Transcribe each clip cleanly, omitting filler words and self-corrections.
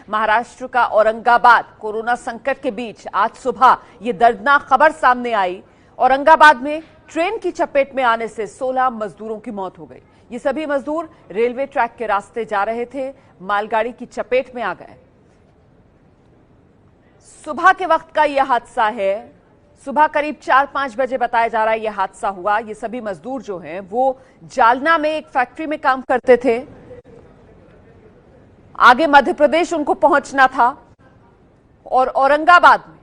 महाराष्ट्र का औरंगाबाद कोरोना संकट के बीच आज सुबह ये दर्दनाक खबर सामने आई। औरंगाबाद में ट्रेन की चपेट में आने से 16 मजदूरों की मौत हो गई। ये सभी मजदूर रेलवे ट्रैक के रास्ते जा रहे थे, मालगाड़ी की चपेट में आ गए। सुबह के वक्त का यह हादसा है। सुबह करीब 4-5 बजे बताया जा रहा है यह हादसा हुआ। ये सभी मजदूर जो हैं वो जालना में एक फैक्ट्री में काम करते थे। आगे मध्य प्रदेश उनको पहुंचना था और औरंगाबाद में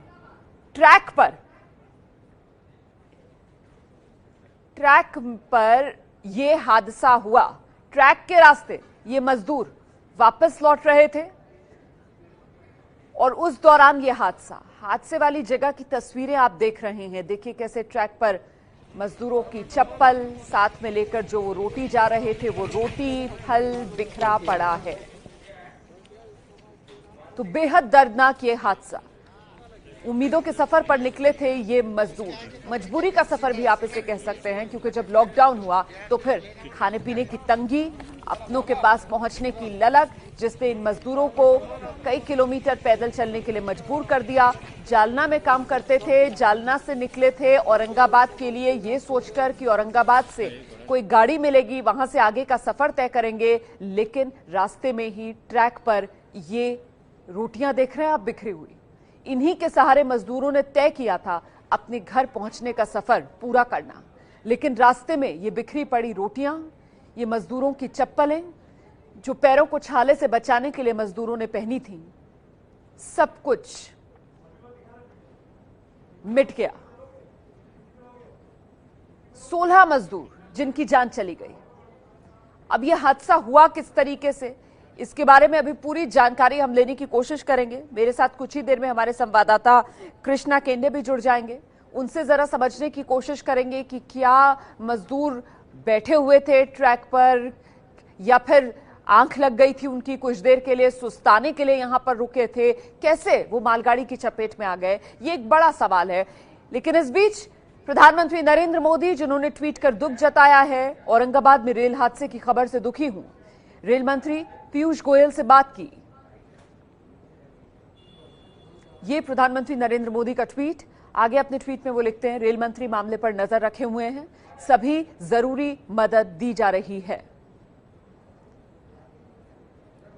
ट्रैक पर यह हादसा हुआ। ट्रैक के रास्ते ये मजदूर वापस लौट रहे थे और उस दौरान ये हादसे वाली जगह की तस्वीरें आप देख रहे हैं। देखिए कैसे ट्रैक पर मजदूरों की चप्पल साथ में लेकर जो वो रोटी जा रहे थे, वो रोटी फल बिखरा पड़ा है। तो बेहद दर्दनाक ये हादसा। उम्मीदों के सफर पर निकले थे ये मजदूर, मजबूरी का सफर भी आप इसे कह सकते हैं, क्योंकि जब लॉकडाउन हुआ तो फिर खाने पीने की तंगी, अपनों के पास पहुंचने की ललक, जिसने इन मजदूरों को कई किलोमीटर पैदल चलने के लिए मजबूर कर दिया। जालना में काम करते थे, जालना से निकले थे औरंगाबाद के लिए ये सोचकर कि औरंगाबाद से कोई गाड़ी मिलेगी, वहां से आगे का सफर तय करेंगे, लेकिन रास्ते में ही ट्रैक पर ये रोटियां देख रहे हैं आप बिखरी हुई। इन्हीं के सहारे मजदूरों ने तय किया था अपने घर पहुंचने का सफर पूरा करना, लेकिन रास्ते में ये बिखरी पड़ी रोटियां, ये मजदूरों की चप्पलें जो पैरों को छाले से बचाने के लिए मजदूरों ने पहनी थी, सब कुछ मिट गया। 16 मजदूर जिनकी जान चली गई। अब यह हादसा हुआ किस तरीके से, इसके बारे में अभी पूरी जानकारी हम लेने की कोशिश करेंगे। मेरे साथ कुछ ही देर में हमारे संवाददाता कृष्णा केंडे भी जुड़ जाएंगे। उनसे जरा समझने की कोशिश करेंगे कि क्या मजदूर बैठे हुए थे ट्रैक पर या फिर आंख लग गई थी उनकी, कुछ देर के लिए सुस्ताने के लिए यहां पर रुके थे, कैसे वो मालगाड़ी की चपेट में आ गए, ये एक बड़ा सवाल है। लेकिन इस बीच प्रधानमंत्री नरेंद्र मोदी, जिन्होंने ट्वीट कर दुख जताया है, औरंगाबाद में रेल हादसे की खबर से दुखी हूं। रेल मंत्री पीयूष गोयल से बात की। ये प्रधानमंत्री नरेंद्र मोदी का ट्वीट। आगे अपने ट्वीट में वो लिखते हैं, रेल मंत्री मामले पर नजर रखे हुए हैं, सभी जरूरी मदद दी जा रही है।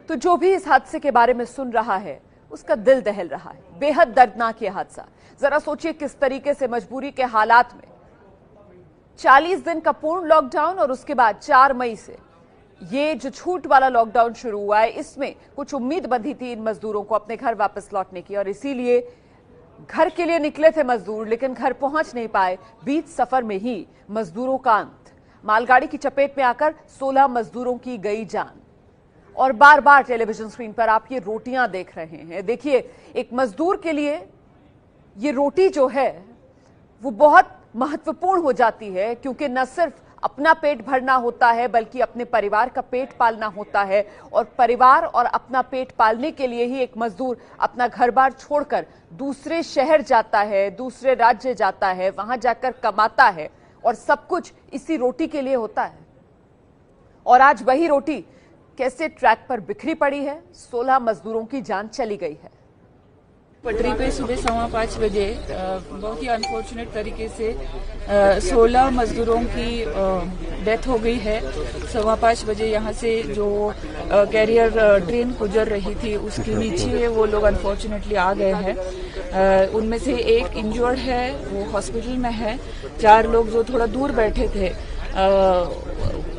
तो जो भी इस हादसे के बारे में सुन रहा है उसका दिल दहल रहा है। बेहद दर्दनाक ये हादसा। जरा सोचिए किस तरीके से मजबूरी के हालात में 40 दिन का पूर्ण लॉकडाउन और उसके बाद 4 मई से ये जो छूट वाला लॉकडाउन शुरू हुआ है, इसमें कुछ उम्मीद बंधी थी इन मजदूरों को अपने घर वापस लौटने की, और इसीलिए घर के लिए निकले थे मजदूर, लेकिन घर पहुंच नहीं पाए। बीच सफर में ही मजदूरों का अंत। मालगाड़ी की चपेट में आकर 16 मजदूरों की गई जान। और बार बार टेलीविजन स्क्रीन पर आप ये रोटियां देख रहे हैं। देखिए, एक मजदूर के लिए ये रोटी जो है वो बहुत महत्वपूर्ण हो जाती है, क्योंकि न सिर्फ अपना पेट भरना होता है बल्कि अपने परिवार का पेट पालना होता है। और परिवार और अपना पेट पालने के लिए ही एक मजदूर अपना घर बार छोड़कर दूसरे शहर जाता है, दूसरे राज्य जाता है, वहां जाकर कमाता है, और सब कुछ इसी रोटी के लिए होता है। और आज वही रोटी कैसे ट्रैक पर बिखरी पड़ी है। 16 मजदूरों की जान चली गई है। पटरी पे सुबह 5:15 बजे बहुत ही अनफॉर्चुनेट तरीके से 16 मजदूरों की डेथ हो गई है। 5:15 बजे यहाँ से जो कैरियर ट्रेन गुजर रही थी उसके नीचे वो लोग अनफॉर्चुनेटली आ गए हैं। उनमें से एक इंजर्ड है, वो हॉस्पिटल में है। 4 लोग जो थोड़ा दूर बैठे थे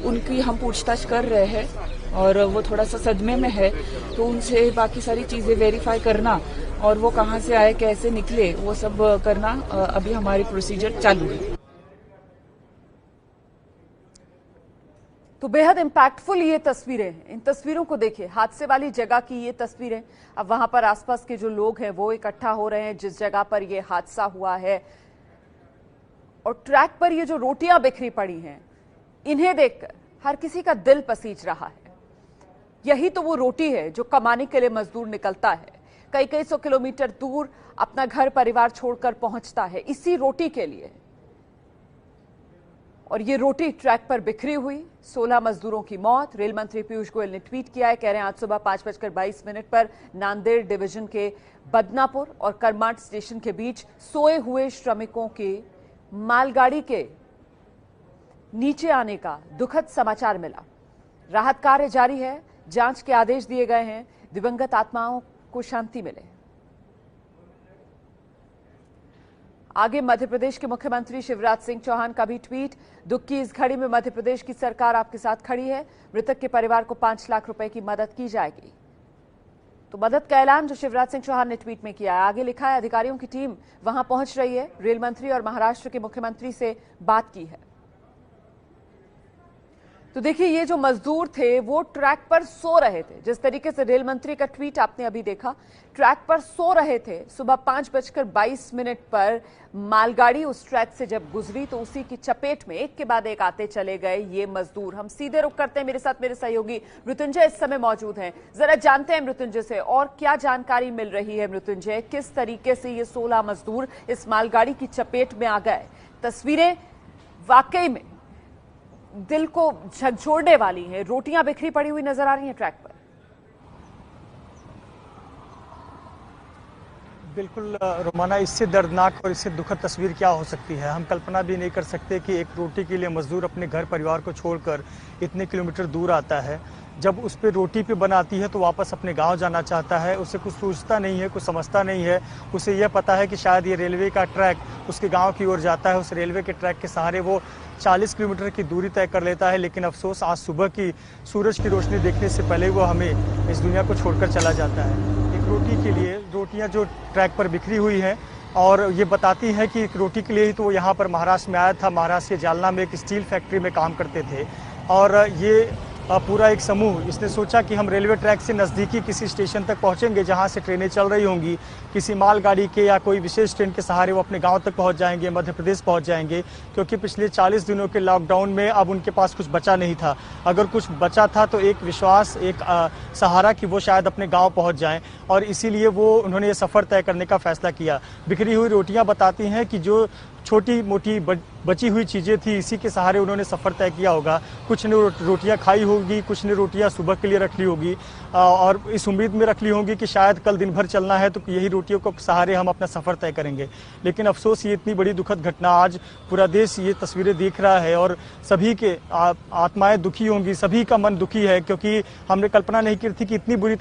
उनकी हम पूछताछ कर रहे हैं और वो थोड़ा सा सदमे में है, तो उनसे बाकी सारी चीजें वेरीफाई करना और वो कहाँ से आए, कैसे निकले, वो सब करना अभी हमारी प्रोसीजर चालू है। तो बेहद इंपैक्टफुल ये तस्वीरें हैं। इन तस्वीरों को देखिए, हादसे वाली जगह की ये तस्वीरें। अब वहां पर आसपास के जो लोग हैं वो इकट्ठा हो रहे हैं जिस जगह पर ये हादसा हुआ है, और ट्रैक पर ये जो रोटियां बिखरी पड़ी हैं, इन्हें देखकर हर किसी का दिल पसीज रहा है। यही तो वो रोटी है जो कमाने के लिए मजदूर निकलता है, कई 100 किलोमीटर दूर अपना घर परिवार छोड़कर पहुंचता है इसी रोटी के लिए। और ये रोटी ट्रैक पर बिखरी हुई, 16 मजदूरों की मौत। रेल मंत्री पीयूष गोयल ने ट्वीट किया है, कह रहे हैं आज सुबह 5:22 पर नांदेड़ डिवीजन के बदनापुर और करमाट स्टेशन के बीच सोए हुए श्रमिकों के मालगाड़ी के नीचे आने का दुखद समाचार मिला। राहत कार्य जारी है, जांच के आदेश दिए गए हैं, दिवंगत आत्माओं को शांति मिले। आगे मध्य प्रदेश के मुख्यमंत्री शिवराज सिंह चौहान का भी ट्वीट, दुख की इस घड़ी में मध्य प्रदेश की सरकार आपके साथ खड़ी है, मृतक के परिवार को 5 लाख रुपए की मदद की जाएगी। तो मदद का ऐलान जो शिवराज सिंह चौहान ने ट्वीट में किया है। आगे लिखा है, अधिकारियों की टीम वहां पहुंच रही है, रेल मंत्री और महाराष्ट्र के मुख्यमंत्री से बात की है। तो देखिए, ये जो मजदूर थे वो ट्रैक पर सो रहे थे। जिस तरीके से रेल मंत्री का ट्वीट आपने अभी देखा, ट्रैक पर सो रहे थे। सुबह 5:22 पर मालगाड़ी उस ट्रैक से जब गुजरी तो उसी की चपेट में एक के बाद एक आते चले गए ये मजदूर। हम सीधे रुख करते हैं, मेरे साथ मेरे सहयोगी मृत्युंजय इस समय मौजूद हैं। जरा जानते हैं मृत्युंजय से और क्या जानकारी मिल रही है। मृत्युंजय, किस तरीके से ये 16 मजदूर इस मालगाड़ी की चपेट में आ गए? तस्वीरें वाकई में दिल को झकझोरने वाली हैं। रोटियां बिखरी पड़ी हुई नजर आ रही हैं ट्रैक पर। बिल्कुल रोमाना, इससे दर्दनाक और इससे दुखद तस्वीर क्या हो सकती है। हम कल्पना भी नहीं कर सकते कि एक रोटी के लिए मजदूर अपने घर परिवार को छोड़कर इतने किलोमीटर दूर आता है। जब उस पर रोटी पे बनाती है तो वापस अपने गांव जाना चाहता है। उसे कुछ सोचता नहीं है, कुछ समझता नहीं है। उसे यह पता है कि शायद ये रेलवे का ट्रैक उसके गांव की ओर जाता है। उस रेलवे के ट्रैक के सहारे वो 40 किलोमीटर की दूरी तय कर लेता है। लेकिन अफसोस, आज सुबह की सूरज की रोशनी देखने से पहले वो हमें इस दुनिया को छोड़कर चला जाता है। एक रोटी के लिए रोटियां जो ट्रैक पर बिखरी हुई हैं, और ये बताती है कि एक रोटी के लिए ही तो वो यहाँ पर महाराष्ट्र में आया था। महाराष्ट्र के जालना में एक स्टील फैक्ट्री में काम करते थे और ये पूरा एक समूह, इसने सोचा कि हम रेलवे ट्रैक से नज़दीकी किसी स्टेशन तक पहुंचेंगे जहां से ट्रेनें चल रही होंगी, किसी मालगाड़ी के या कोई विशेष ट्रेन के सहारे वो अपने गांव तक पहुंच जाएंगे, मध्य प्रदेश पहुंच जाएंगे। क्योंकि पिछले 40 दिनों के लॉकडाउन में अब उनके पास कुछ बचा नहीं था। अगर कुछ बचा था तो एक विश्वास, एक सहारा कि वो शायद अपने गाँव पहुँच जाएँ, और इसीलिए उन्होंने ये सफ़र तय करने का फैसला किया। बिखरी हुई रोटियाँ बताती हैं कि जो छोटी मोटी बची हुई चीज़ें थी, इसी के सहारे उन्होंने सफ़र तय किया होगा। कुछ ने रोटियां खाई होगी, कुछ ने रोटियां सुबह के लिए रख ली होगी और इस उम्मीद में रख ली होंगी कि शायद कल दिन भर चलना है तो यही रोटियों को सहारे हम अपना सफ़र तय करेंगे। लेकिन अफसोस, ये इतनी बड़ी दुखद घटना, आज पूरा देश ये तस्वीरें देख रहा है और सभी के आत्माएं दुखी होंगी, सभी का मन दुखी है, क्योंकि हमने कल्पना नहीं की थी कि इतनी बुरी